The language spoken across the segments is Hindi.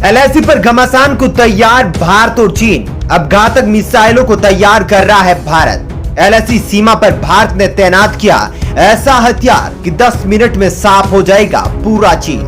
एलएसी पर घमासान को तैयार भारत और चीन। अब घातक मिसाइलों को तैयार कर रहा है भारत। एलएसी सीमा पर भारत ने तैनात किया ऐसा हथियार कि 10 मिनट में साफ हो जाएगा पूरा चीन।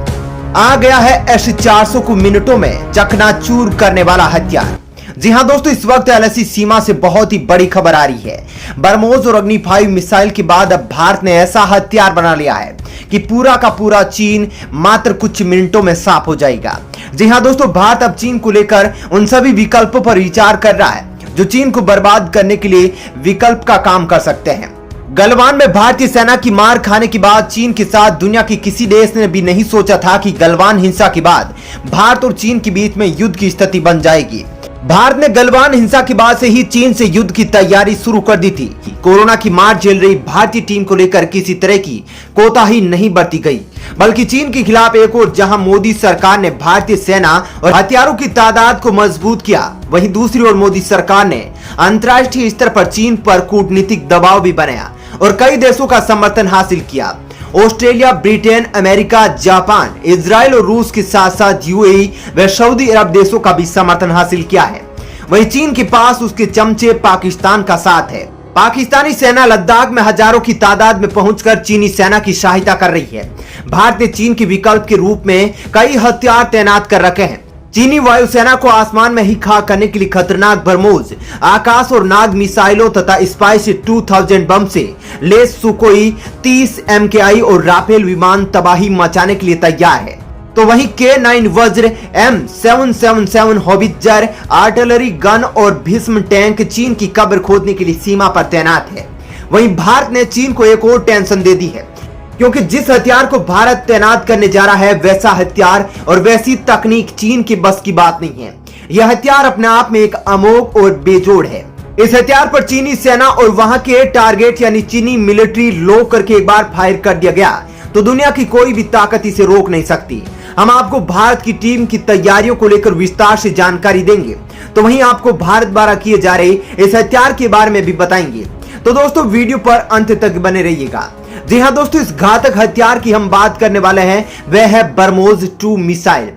आ गया है S-400 को मिनटों में चकनाचूर करने वाला हथियार। जी हां दोस्तों, इस वक्त एलएसी सीमा से बहुत ही बड़ी खबर आ रही है। ब्रह्मोस और अग्नि 5 मिसाइल के बाद अब भारत ने ऐसा हथियार बना लिया है कि पूरा का पूरा चीन मात्र कुछ मिनटों में साफ हो जाएगा। जी हां दोस्तों, भारत अब चीन को लेकर उन सभी विकल्पों पर विचार कर रहा है जो चीन को बर्बाद करने के लिए विकल्प का काम कर सकते हैं। गलवान में भारतीय सेना की मार खाने के बाद चीन के साथ दुनिया के किसी देश ने भी नहीं सोचा था कि गलवान हिंसा के बाद भारत और चीन के बीच में युद्ध की स्थिति बन जाएगी। भारत ने गलवान हिंसा के बाद से ही चीन से युद्ध की तैयारी शुरू कर दी थी। कोरोना की मार झेल रही भारतीय टीम को लेकर किसी तरह की कोताही नहीं बरती गई, बल्कि चीन के खिलाफ एक और जहां मोदी सरकार ने भारतीय सेना और हथियारों की तादाद को मजबूत किया, वहीं दूसरी ओर मोदी सरकार ने अंतर्राष्ट्रीय स्तर पर चीन पर कूटनीतिक दबाव भी बनाया और कई देशों का समर्थन हासिल किया। Australia, Britain, America, Japan, Israel और रूस के साथ साथ यूएई व सऊदी अरब देशों का भी समर्थन हासिल किया है। वहीं चीन के पास उसके चमचे पाकिस्तान का साथ है। पाकिस्तानी सेना लद्दाख में हजारों की तादाद में पहुंचकर चीनी सेना की सहायता कर रही है। भारत ने चीन के विकल्प के रूप में कई हथियार तैनात कर रखे हैं। चीनी वायुसेना को आसमान में ही खाक करने के लिए खतरनाक ब्रह्मोस, आकाश और नाग मिसाइलों तथा स्पाइस 2000 बम से लेस सुकोई 30 MKI और राफेल विमान तबाही मचाने के लिए तैयार है। तो वहीं K9 वज्र, M777 होवित्जर, आर्टिलरी गन और भीष्म टैंक चीन की कब्र खोदने के लिए सीमा पर तैनात है। वहीं भारत ने चीन को एक और टेंशन दे दी है, क्योंकि जिस हथियार को भारत तैनात करने जा रहा है वैसा हथियार और वैसी तकनीक चीन की बस की बात नहीं है। यह हथियार अपने आप में एक अमोघ और बेजोड़ है। इस हथियार पर चीनी सेना और वहां के टारगेट यानी चीनी मिलिट्री लो करके एक बार फायर कर दिया गया तो दुनिया की कोई भी ताकत इसे रोक नहीं सकती। हम आपको भारत की टीम की तैयारियों को लेकर विस्तार से जानकारी देंगे, तो वहीं आपको भारत द्वारा किए जा रहे इस हथियार के बारे में भी बताएंगे। तो दोस्तों, वीडियो पर अंत तक बने रहिएगा। जी हां दोस्तों, इस घातक हथियार की हम बात करने वाले हैं, वह है ब्रह्मोस 2 मिसाइल।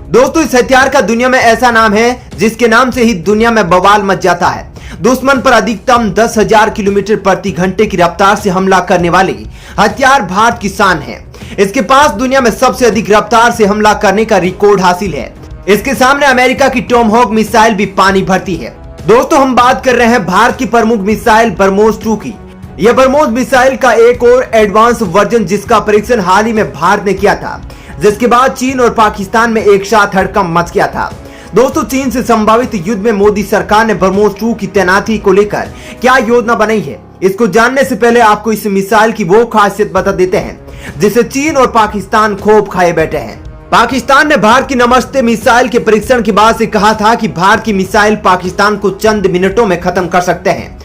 दोस्तों, इस हथियार का दुनिया में ऐसा नाम है जिसके नाम से ही दुनिया में बवाल मच जाता है। दुश्मन पर अधिकतम 10,000 किलोमीटर प्रति घंटे की रफ्तार से हमला करने वाली हथियार भारत की शान है। इसके पास दुनिया में सबसे अधिक रफ्तार से हमला करने का रिकॉर्ड हासिल है। इसके सामने अमेरिका की टॉमहॉक मिसाइल भी पानी भरती है। दोस्तों, हम बात कर रहे हैं भारत की प्रमुख मिसाइल ब्रह्मोस 2 की। यह ब्रह्मोस मिसाइल का एक और एडवांस वर्जन जिसका परीक्षण हाल ही में भारत ने किया था, जिसके बाद चीन और पाकिस्तान में एक साथ हड़कंप मच गया था। दोस्तों, चीन से संभावित युद्ध में मोदी सरकार ने ब्रह्मोस 2 की तैनाती को लेकर क्या योजना बनाई है, इसको जानने से पहले आपको इस मिसाइल की वो खासियत बता देते हैं जिसे चीन और पाकिस्तान खूब खाए बैठे हैं। पाकिस्तान ने भारत की नमस्ते मिसाइल के परीक्षण के बाद से कहा था कि भारत की मिसाइल पाकिस्तान को चंद मिनटों में खत्म कर सकते हैं।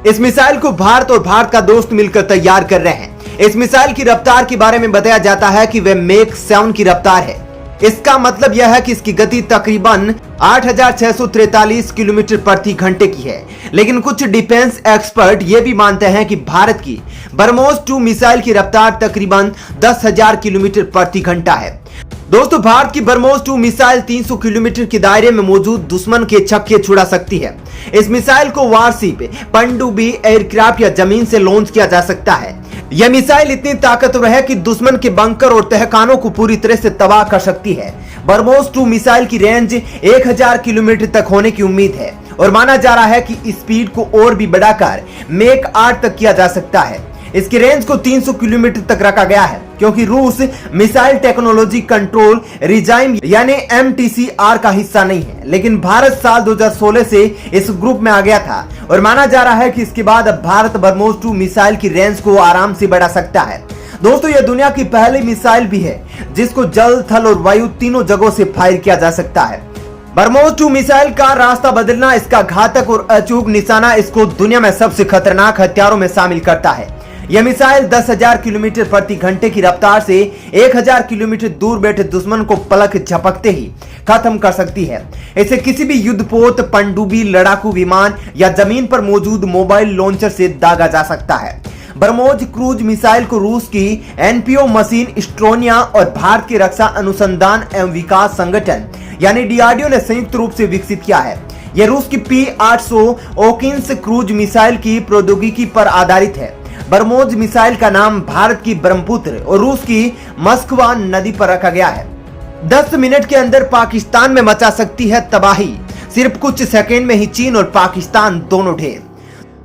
इस मिसाइल को भारत और भारत का दोस्त मिलकर तैयार कर रहे हैं। इस मिसाइल की रफ्तार के बारे में बताया जाता है कि वह मैक 7 की रफ्तार है। इसका मतलब यह है कि इसकी गति तकरीबन 8,643 किलोमीटर प्रति घंटे की है। लेकिन कुछ डिफेंस एक्सपर्ट ये भी मानते हैं कि भारत की ब्रह्मोस 2 मिसाइल की रफ्तार तकरीबन 10,000 किलोमीटर प्रति घंटा है। दोस्तों, भारत की ब्रह्मोस 2 मिसाइल 300 किलोमीटर के दायरे में मौजूद दुश्मन के छक्के छुड़ा सकती है। इस मिसाइल को वारशिप, पनडुब्बी, एयरक्राफ्ट या जमीन से लॉन्च किया जा सकता है। यह मिसाइल इतनी ताकतवर है कि दुश्मन के बंकर और तहखानों को पूरी तरह से तबाह कर सकती है। ब्रह्मोस 2 मिसाइल की रेंज 1000 किलोमीटर तक होने की उम्मीद है और माना जा रहा है कि स्पीड को और भी बढ़ाकर मैक 8 तक किया जा सकता है। इसकी रेंज को 300 किलोमीटर तक रखा गया है क्योंकि रूस मिसाइल टेक्नोलॉजी कंट्रोल रिजाइम यानी MTCR का हिस्सा नहीं है, लेकिन भारत साल 2016 से इस ग्रुप में आ गया था और माना जा रहा है कि इसके बाद अब भारत ब्रह्मोस 2 मिसाइल की रेंज को आराम से बढ़ा सकता है। दोस्तों, यह दुनिया की पहली मिसाइल भी है जिसको जल, थल और वायु तीनों जगहों से फायर किया जा सकता है। ब्रह्मोस 2 मिसाइल का रास्ता बदलना, इसका घातक और अचूक निशाना इसको दुनिया में सबसे खतरनाक हथियारों में शामिल करता है। यह मिसाइल 10,000 किलोमीटर प्रति घंटे की रफ्तार से 1,000 किलोमीटर दूर बैठे दुश्मन को पलक झपकते ही खत्म कर सकती है। इसे किसी भी युद्धपोत, पनडुब्बी, लड़ाकू विमान या जमीन पर मौजूद मोबाइल लॉन्चर से दागा जा सकता है। ब्रह्मोस क्रूज मिसाइल को रूस की एनपीओ मशीन स्ट्रोनिया और भारत के रक्षा अनुसंधान एवं विकास संगठन यानी डीआरडीओ ने संयुक्त रूप से विकसित किया है। यह रूस की P-800 ओकिन्स क्रूज मिसाइल की प्रौद्योगिकी पर आधारित है। ब्रह्मोस मिसाइल का नाम भारत की ब्रह्मपुत्र और रूस की मस्कवा नदी पर रखा गया है। 10 मिनट के अंदर पाकिस्तान में मचा सकती है तबाही। सिर्फ कुछ सेकंड में ही चीन और पाकिस्तान दोनों ढेर।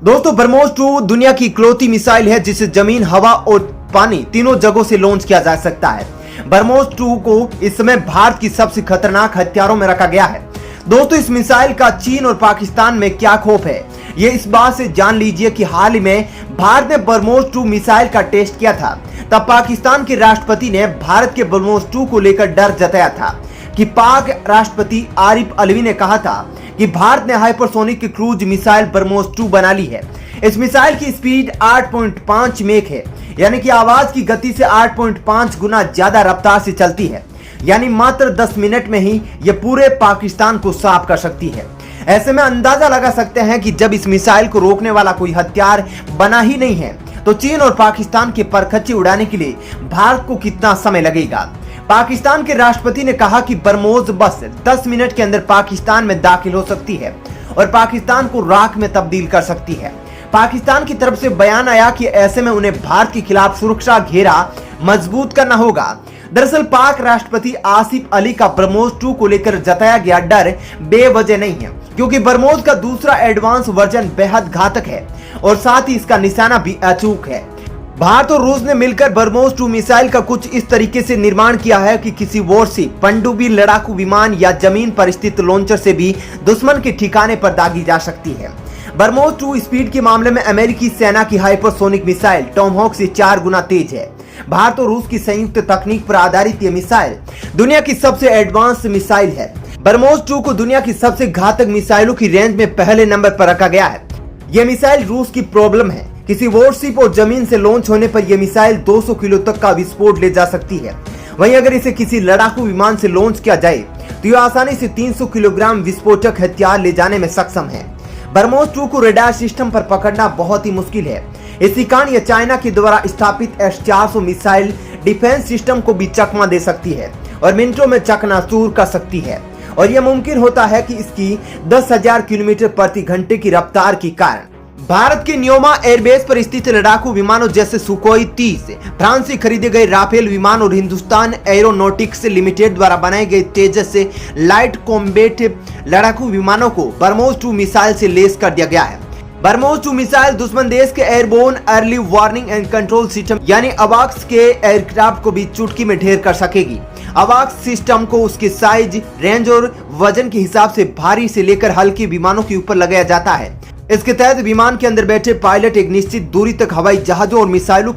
दोस्तों, ब्रह्मोस 2 दुनिया की इकलौती मिसाइल है जिसे जमीन, हवा और पानी तीनों जगहों से लॉन्च किया जा सकता है। ब्रह्मोस 2 को इस समय भारत की सबसे खतरनाक हथियारों में रखा गया है। दोस्तों, इस मिसाइल का चीन और पाकिस्तान में क्या खौफ है, ये इस बात से जान लीजिए कि हाल ही में भारत ने ब्रह्मोस 2 मिसाइल का टेस्ट किया था। तब पाकिस्तान के राष्ट्रपति ने भारत के ब्रह्मोस 2 को लेकर डर जताया था कि पाक राष्ट्रपति आरिफ अलवी ने कहा था कि भारत ने हाइपरसोनिक क्रूज मिसाइल ब्रह्मोस 2 बना ली है। इस मिसाइल की स्पीड 8.5 मैक है, यानी कि आवाज की गति से 8.5 गुना ज्यादा रफ्तार से चलती है। यानी मात्र 10 मिनट में ही यह पूरे पाकिस्तान को साफ कर सकती है। ऐसे में अंदाजा लगा सकते हैं कि जब इस मिसाइल को रोकने वाला कोई हथियार बना ही नहीं है तो चीन और पाकिस्तान के परखच्चे उड़ाने के लिए भारत को कितना समय लगेगा। पाकिस्तान के राष्ट्रपति ने कहा कि ब्रह्मोस बस 10 मिनट के अंदर पाकिस्तान में दाखिल हो सकती है और पाकिस्तान को राख में तब्दील कर सकती है। पाकिस्तान की तरफ से बयान आया कि ऐसे में उन्हें भारत के खिलाफ सुरक्षा घेरा मजबूत करना होगा। दरअसल पाक राष्ट्रपति आसिफ अली का ब्रह्मोस 2 को लेकर जताया गया डर बेवजह नहीं है, क्योंकि ब्रह्मोस का दूसरा एडवांस वर्जन बेहद घातक है और साथ ही इसका निशाना भी अचूक है। भारत और रूस ने मिलकर ब्रह्मोस 2 मिसाइल का कुछ इस तरीके से निर्माण किया है कि किसी वॉरशिप, पनडुब्बी, लड़ाकू विमान या जमीन पर स्थित लॉन्चर से भी दुश्मन के ठिकाने पर दागी जा सकती है। ब्रह्मोस 2 स्पीड के मामले में अमेरिकी सेना की हाइपरसोनिक मिसाइल टॉमहॉक से 4 गुना तेज है। भारत और रूस की संयुक्त तकनीक पर आधारित यह मिसाइल दुनिया की सबसे एडवांस मिसाइल है। ब्रह्मोस 2 को दुनिया की सबसे घातक मिसाइलों की रेंज में पहले नंबर पर रखा गया है। यह मिसाइल रूस की प्रॉब्लम है। किसी वॉरशिप और जमीन से लॉन्च होने पर यह मिसाइल 200 किलो तक का विस्फोट ले जा सकती है। वहीं अगर इसे किसी लड़ाकू विमान से लॉन्च किया जाए तो यह आसानी से 300 किलोग्राम विस्फोटक हथियार ले जाने में सक्षम है। ब्रह्मोस 2 को रडार सिस्टम पर पकड़ना बहुत ही मुश्किल है। इसी कारण यह चाइना के द्वारा स्थापित S-400 मिसाइल डिफेंस सिस्टम को भी चकमा दे सकती है और मिनटों में चकनाचूर कर सकती है। और यह मुमकिन होता है कि इसकी 10,000 किलोमीटर प्रति घंटे की रफ्तार के कारण। भारत के न्योमा एयरबेस पर स्थित लड़ाकू विमानों जैसे सुखोई 30, फ्रांस से खरीदे गए राफेल विमान और हिंदुस्तान एरोनॉटिक्स लिमिटेड द्वारा बनाए गए तेजस से लाइट कॉम्बैट लड़ाकू विमानों को ब्रह्मोस 2 मिसाइल से लैस कर दिया गया है। ब्रह्मोस 2 मिसाइल दुश्मन देश के airborne early warning and control system यानी अवाक्स के एयरक्राफ्ट को भी चुटकी में ढेर कर सकेगी। अवाक्स सिस्टम को उसके साइज, रेंज और वजन के हिसाब से भारी से लेकर हल्के विमानों के ऊपर लगाया जाता है। इसके तहत विमान के अंदर बैठे पायलट एक निश्चित दूरी तक हवाई जहाजों और मिसाइलों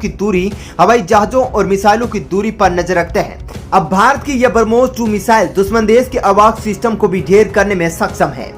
की दूरी पर नजर रखते हैं। अब भारत की यह ब्रह्मोस 2 मिसाइल दुश्मन देश के अवाक्स सिस्टम को भी ढेर करने में सक्षम है।